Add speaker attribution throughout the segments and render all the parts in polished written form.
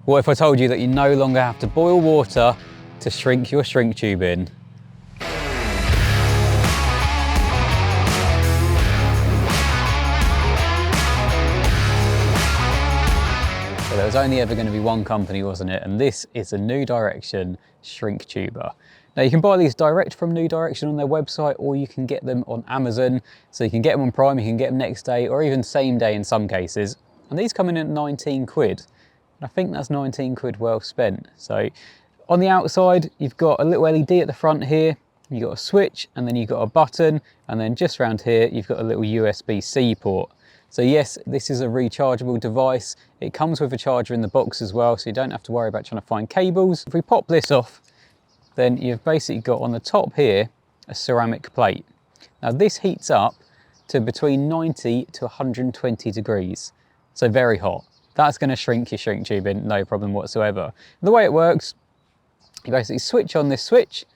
Speaker 1: What if I told you that you no longer have to boil water to shrink your shrink tube in? Well, there was only ever going to be one company, wasn't it? And this is a New Direction shrink tuber. Now you can buy these direct from New Direction on their website, or you can get them on Amazon. So you can get them on Prime, you can get them next day, or even same day in some cases. And these come in at 19 quid. And I think that's 19 quid well spent. So on the outside, you've got a little LED at the front here. You've got a switch, and then you've got a button. And then just around here, you've got a little USB-C port. So yes, this is a rechargeable device. It comes with a charger in the box as well, so you don't have to worry about trying to find cables. If we pop this off, then you've basically got on the top here a ceramic plate. Now this heats up to between 90 to 120 degrees, so very hot. That's going to shrink your shrink tube in, no problem whatsoever. And the way it works, you basically switch on this switch,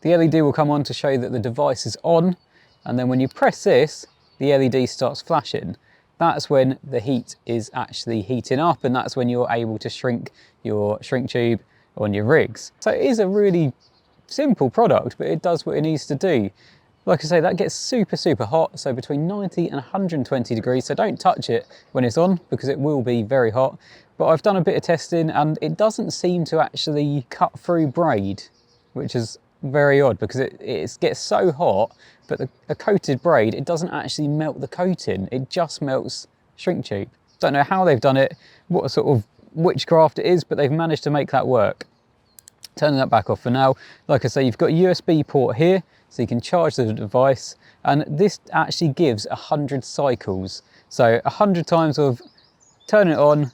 Speaker 1: the LED will come on to show that the device is on, and then when you press this, the LED starts flashing. That's when the heat is actually heating up, and that's when you're able to shrink your shrink tube on your rigs. So it is a really simple product, but it does what it needs to do. Like I say, that gets super, super hot, so between 90 and 120 degrees, so don't touch it when it's on because it will be very hot. But I've done a bit of testing and it doesn't seem to actually cut through braid, which is very odd because it gets so hot, but a coated braid, it doesn't actually melt the coating, it just melts shrink tube. Don't know how they've done it, what sort of witchcraft it is, but they've managed to make that work. Turning that back off for now. Like I say, you've got a USB port here, so you can charge the device, and this actually gives 100 cycles. So 100 times of turning it on,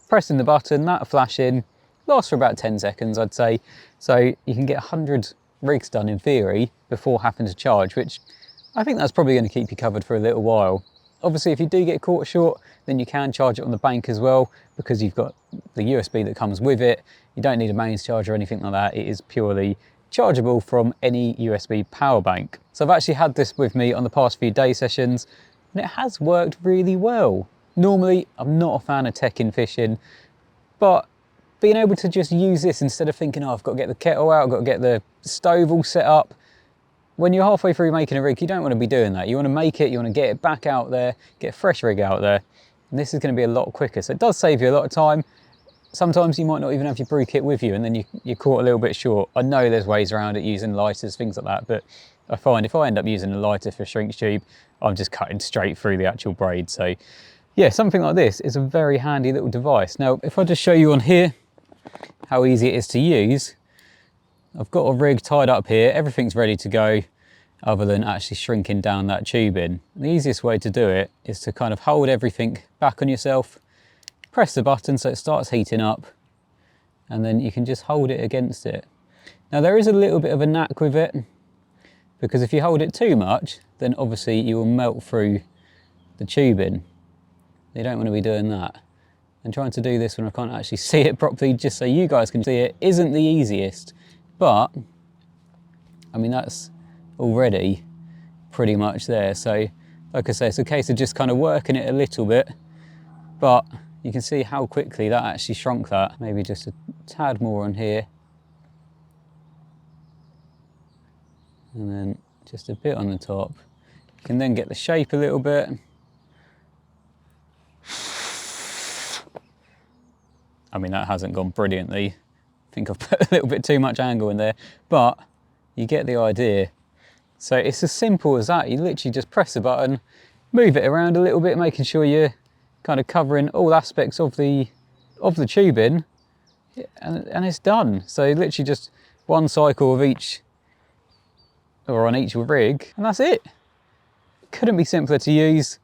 Speaker 1: pressing the button, that flashing, lasts for about 10 seconds, I'd say. So you can get 100 rigs done in theory before having to charge, which I think that's probably going to keep you covered for a little while. Obviously, if you do get caught short, then you can charge it on the bank as well, because you've got the USB that comes with it. You don't need a mains charger or anything like that. It is purely chargeable from any USB power bank. So I've actually had this with me on the past few day sessions, and it has worked really well. Normally, I'm not a fan of tech in fishing, but being able to just use this instead of thinking, oh, I've got to get the kettle out, I've got to get the stove all set up. When you're halfway through making a rig, you don't want to be doing that. You want to make it, you want to get it back out there, get a fresh rig out there. And this is going to be a lot quicker. So it does save you a lot of time. Sometimes you might not even have your brew kit with you, and then you're caught a little bit short. I know there's ways around it using lighters, things like that, but I find if I end up using a lighter for a shrink tube, I'm just cutting straight through the actual braid. So yeah, something like this is a very handy little device. Now, if I just show you on here how easy it is to use, I've got a rig tied up here, everything's ready to go other than actually shrinking down that tube in. The easiest way to do it is to kind of hold everything back on yourself, press the button so it starts heating up, and then you can just hold it against it. Now there is a little bit of a knack with it, because if you hold it too much, then obviously you will melt through the tubing. You don't want to be doing that. And trying to do this when I can't actually see it properly, just so you guys can see it, isn't the easiest. But, I mean, that's already pretty much there. So, like I say, it's a case of just kind of working it a little bit, but you can see how quickly that actually shrunk that. Maybe just a tad more on here. And then just a bit on the top. You can then get the shape a little bit. I mean, that hasn't gone brilliantly. I think I've put a little bit too much angle in there, but you get the idea. So it's as simple as that. You literally just press the button, move it around a little bit, making sure you're kind of covering all aspects of the tubing, and it's done. So literally just one cycle of each, or on each rig, and that's it. Couldn't be simpler to use.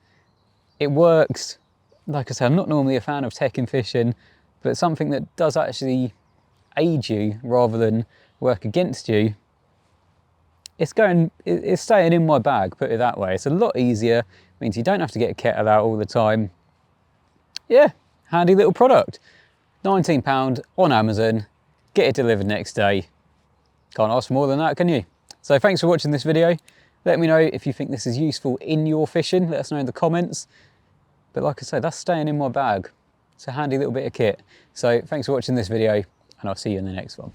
Speaker 1: It works. Like I said, I'm not normally a fan of tech in fishing, but something that does actually aid you rather than work against you, it's staying in my bag, put it that way. It's a lot easier, means you don't have to get a kettle out all the time. Yeah, handy little product. £19 on Amazon, get it delivered next day. Can't ask for more than that, can you? So thanks for watching this video. Let me know if you think this is useful in your fishing. Let us know in the comments. But like I say, that's staying in my bag. It's a handy little bit of kit. So thanks for watching this video, and I'll see you in the next one.